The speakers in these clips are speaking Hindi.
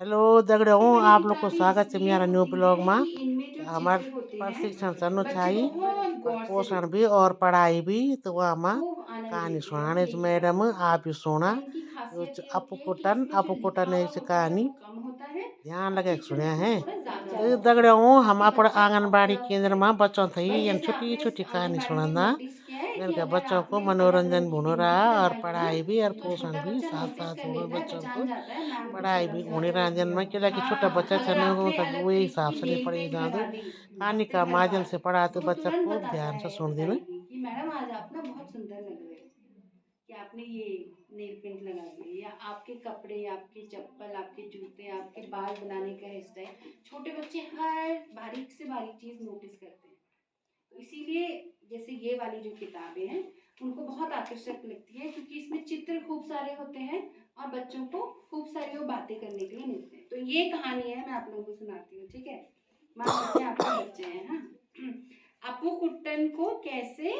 हेलो दगड़ियों, तो मेरी आप लोग को किताबें स्वागत है इसलिए मेरा न्यू होती ब्लॉग हैं में। कि इनमें जो हमार चित्र होते हैं प्रशिक्षण चलनो बच्चे चाहिए बहुत और गौर से पोषण देखते भी हैं, और पढ़ाई भी। तो वह में खूब आनंद कहानी लेते हैं सुनाने ये मैडम किताबों का। आप भी सुना। और इनकी यो खासियत ये होती है कि अपू इसमें जो कुटन लिखा है हुआ इस होता है कहानी वो कम होता है ध्यान और लगे चित्र सुने उसमें हैं। थोड़ा ज्यादा तो होता है दगड़ियों हम ताकि अपने बच्चा आंगनबाड़ी ऑब्जर्व केंद्र करे। में बच्चों थी भाई यन जैसे छोटी आपने छोटी कहानी आंगनबाड़ी में सुनाना। नोटिस किया है मैंने कि कहा अगर बच्चों को आपने कलर मनोरंजन रंग की भी हो बिंदी भी रहा और लगाई हो ना पढ़ाई भी और तो पोषण छोटा भी बच्चा साथ नोटिस साथ कर हो गए लेता है, बच्चों को। पहचान जाता है मैम कुछ पढ़ाई भी गलत कर होने रही है। रंजन में क्या कि छोटा हाँ, बच्चा अगर चने को आपने सब अलग वही तरीके हिसाब की से नहीं नेल पढ़े पेंट जादू लगा दी कहानी उसके का घर माध्यम बार, से पढ़ा तो तो वो बच्चा तुरंत खूब बताता ध्यान से है, सुन देना। बताएगी कि मैडम आज आप ना बहुत सुंदर लग रहे हो कि आपने ये नेल पेंट लगा दिए, या आपके कपड़े, आपके चप्पल, आपके जूते, आपके बाल बनाने का हेयर स्टाइल। छोटे बच्चे हर बारीक से बारीक चीज नोटिस करते हैं। तो इसीलिए जैसे ये वाली जो किताबें हैं उनको बहुत आकर्षक लगती है क्योंकि इसमें चित्र खूब सारे होते हैं और बच्चों को खूब सारी वो बातें करने के लिए मिलते हैं। तो ये कहानी है, मैं आप लोगों को सुनाती हूँ, ठीक है। मान लीजिए आपके बच्चे हैं, हाँ। अपू कुट्टन को कैसे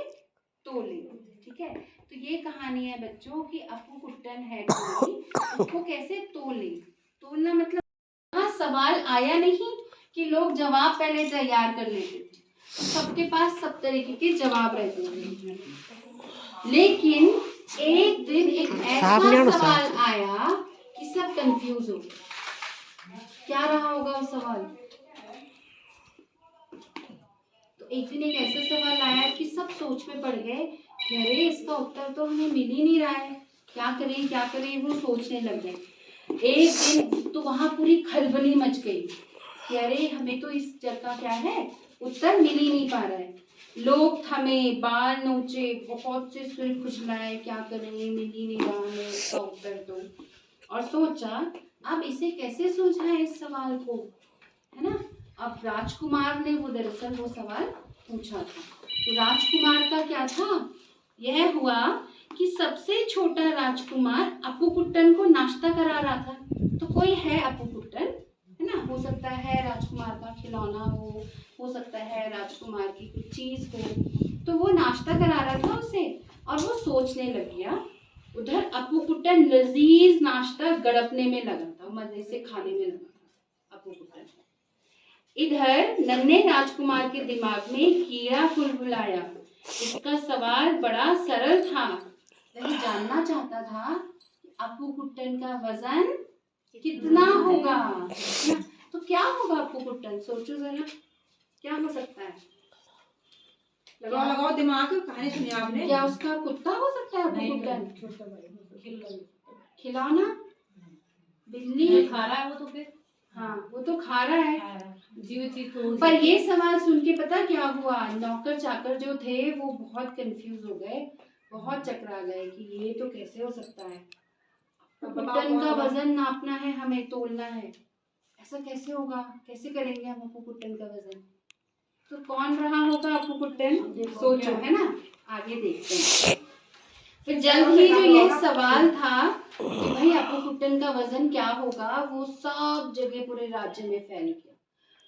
तोले, ठीक है। तो ये कहानी है बच्चों की अपू कुट्टन है कोई, उसको कैसे तोले। तोलना मतलब हाँ, सवाल आया नहीं कि लोग जवाब पहले तैयार कर लेते थे, सबके पास सब तरीके के जवाब रहते थे। लेकिन एक दिन एक साफ ऐसा नहीं होना सवाल साफ। आया कि सब कंफ्यूज हो गए। क्या रहा होगा वो सवाल। तो एक दिन एक ऐसा सवाल आया कि सब सोच में पड़ गए कि अरे इसका उत्तर तो हमें मिल ही नहीं रहा है, क्या करें क्या करें, वो सोचने लग गए। एक दिन तो वहां पूरी खलबली मच गई कि अरे हमें तो इस जगह क्या है उत्तर मिल ही नहीं पा रहा है। लोग थमे, बाल नोचे, बहुत से सिर खुजलाए, क्या करेंगे, मिल ही नहीं रहा हमें इसका उत्तर तो। और सोचा अब इसे कैसे सुलझाएं इस सवाल को, है ना। अब राजकुमार ने वो दरअसल वो सवाल पूछा था। तो राजकुमार का क्या था, यह हुआ कि सबसे छोटा राजकुमार अपू कुट्टन को नाश्ता करा रहा था। तो कोई है अपू कुट्टन, है ना, हो सकता है राजकुमार का खिलौना हो सकता है राजकुमार की कुछ चीज हो। तो वो नाश्ता करा रहा था उसे और वो सोचने लग गया। उधर अपू कुट्टन लजीज नाश्ता गड़पने में लगा था, मजे से खाने में लगा था अपू कुट्टन। इधर नन्हे राजकुमार के दिमाग में कीड़ा फुलफुलाया। उसका सवाल बड़ा सरल था, वह जानना चाहता था कि अपू कुट्टन का वजन कितना होगा, है ना? तो क्या होगा अपू कुट्टन, सोचो जरा, क्या हो सकता है। लगाओ लगाओ दिमाग, कहानी सुनी आपने। क्या उसका कुत्ता हो सकता है अपू कुट्टन, खिलौना, बिल्ली, खा रहा है वो तो फिर। हाँ वो तो खा रहा है। पर ये सवाल सुन के पता क्या हुआ, नौकर चाकर जो थे वो बहुत कंफ्यूज हो गए, बहुत चकरा गए कि ये तो कैसे हो सकता है। कुट्टन का वजन नापना है, हमें तोलना है, ऐसा कैसे होगा, कैसे करेंगे हम अपू कुट्टन का वजन। तो कौन रहा होगा अपू कुट्टन, सोचो, है ना, आगे देखते हैं। फिर जल्द ही जो यह सवाल था कि भाई अपू कुट्टन का वजन क्या होगा, वो सब जगह पूरे राज्य में फैल गया।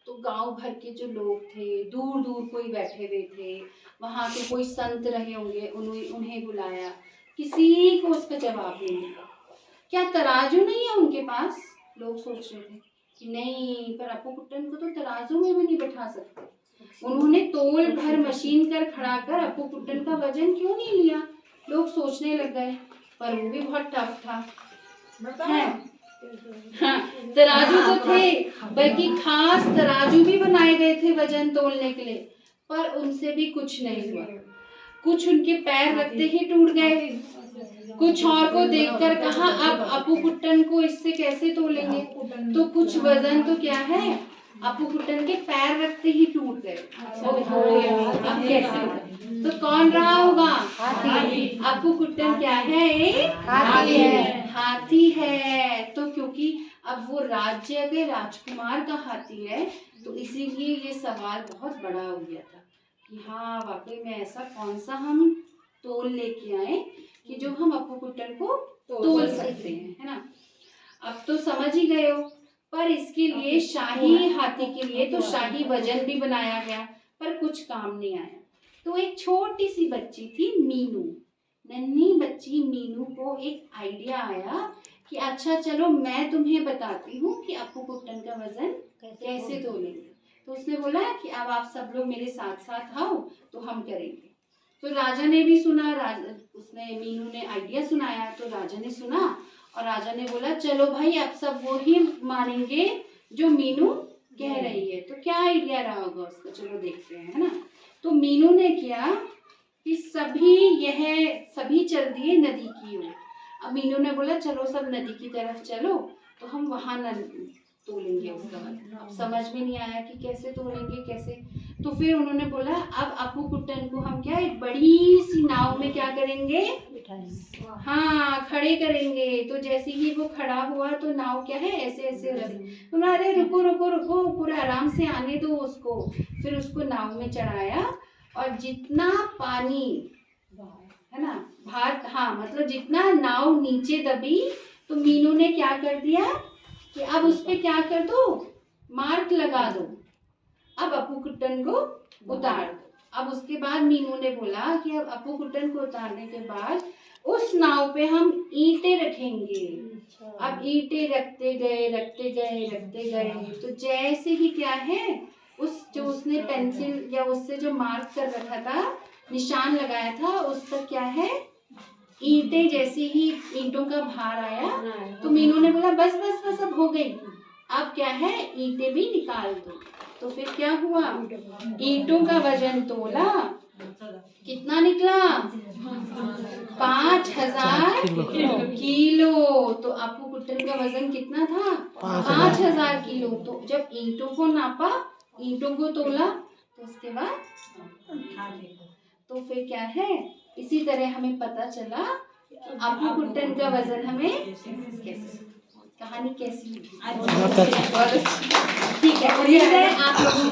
तो गांव भर के जो लोग थे, दूर दूर कोई बैठे हुए थे, वहां के कोई संत रहे होंगे, उन्हें बुलाया, किसी को उसका जवाब नहीं मिला। क्या तराजू नहीं है उनके पास, लोग सोच रहे थे कि नहीं, पर अपू कुट्टन को तो तराजू में भी नहीं बैठा सकते। उन्होंने तोल भर मशीन कर खड़ा कर अपू कुट्टन का वजन क्यों नहीं लिया, लोग सोचने लग गए। पर वो भी बहुत टफ था, है हाँ, तराजू तो थे, बल्कि खास तराजू भी बनाए गए थे वजन तोलने के लिए, पर उनसे भी कुछ नहीं हुआ। कुछ उनके पैर रखते ही टूट गए, कुछ और को देखकर कहा अब अपू कुट्टन को इससे कैसे तोलेंगे। तो कुछ वजन तो क्या है, अपू कुट्टन के पैर रखते ही टूट गए। अब कैसे होगा? तो कौन रहा होगा, अपू कुट्टन क्या है, एक हाथी है, हाथी है। तो क्योंकि अब वो राज्य के राजकुमार का हाथी है तो इसीलिए ये सवाल बहुत बड़ा हो गया था कि हाँ वाकई में ऐसा कौन सा हम तोल लेके आए कि जो हम अपू कुट्टन को तोल सकते हैं, है ना। अब तो समझ ही गए हो। पर इसके लिए शाही हाथी के लिए तो शाही वजन भी बनाया गया, पर कुछ काम नहीं आया। तो एक छोटी सी बच्ची थी मीनू, नन्ही बच्ची मीनू को एक आइडिया आया कि अच्छा चलो मैं तुम्हें बताती हूँ कि अप्पू कुट्टन का वजन कैसे तोलेंगे। तो उसने बोला कि अब आप सब लोग मेरे साथ साथ आओ तो हम करेंगे। तो राजा ने भी सुना, उसने मीनू ने आइडिया सुनाया तो राजा ने सुना और राजा ने बोला चलो भाई अब सब वो ही मानेंगे जो मीनू कह रही है। तो क्या आइडिया रहा होगा उसका, चलो देखते हैं, है ना। तो मीनू ने किया कि सभी चल दिए नदी की ओर। अब मीनू ने बोला चलो सब नदी की तरफ चलो तो हम वहां न तोलेंगे उसका वजन। अब समझ में नहीं आया कि कैसे तोलेंगे कैसे। तो फिर उन्होंने बोला अब अप्पू कुट्टन को हम क्या एक बड़ी सी नाव में क्या करेंगे, हाँ खड़े करेंगे। तो जैसे ही वो खड़ा हुआ तो नाव क्या है ऐसे ऐसे तुम अरे रुको रुको रुको पूरा आराम से आने दो उसको। फिर उसको नाव में चढ़ाया और जितना पानी है ना भार, हाँ मतलब जितना नाव नीचे दबी तो मीनू ने क्या कर दिया कि अब उस पे क्या कर दो, मार्क लगा दो, अब अप्पू कुट्टन को उतार दो। अब उसके बाद मीनू ने बोला कि अब अप्पू कुट्टन को उतारने के बाद उस नाव पे हम ईंटें रखेंगे। अब ईंटें रखते गए रखते गए रखते गए तो जैसे ही क्या है उस जो उसने पेंसिल या उससे जो मार्क कर रखा था, निशान लगाया था, उस पर क्या है ईंटें, जैसे ही ईंटों का भार आया तो मीनू ने बोला बस बस बस अब हो गई, अब क्या है ईंटें भी निकाल दो। तो फिर क्या हुआ, ईंटों का वजन तोला, कितना निकला 5000 किलो। तो अप्पू कुट्टन का वजन कितना था 5000 किलो। तो जब ईंटों को नापा, ईंटों को तोला तो उसके बाद तो फिर क्या है, इसी तरह हमें पता चला अप्पू कुट्टन का वजन हमें कैसे, कहानी कैसी लगी? ठीक है, उम्मीद है आप लोगों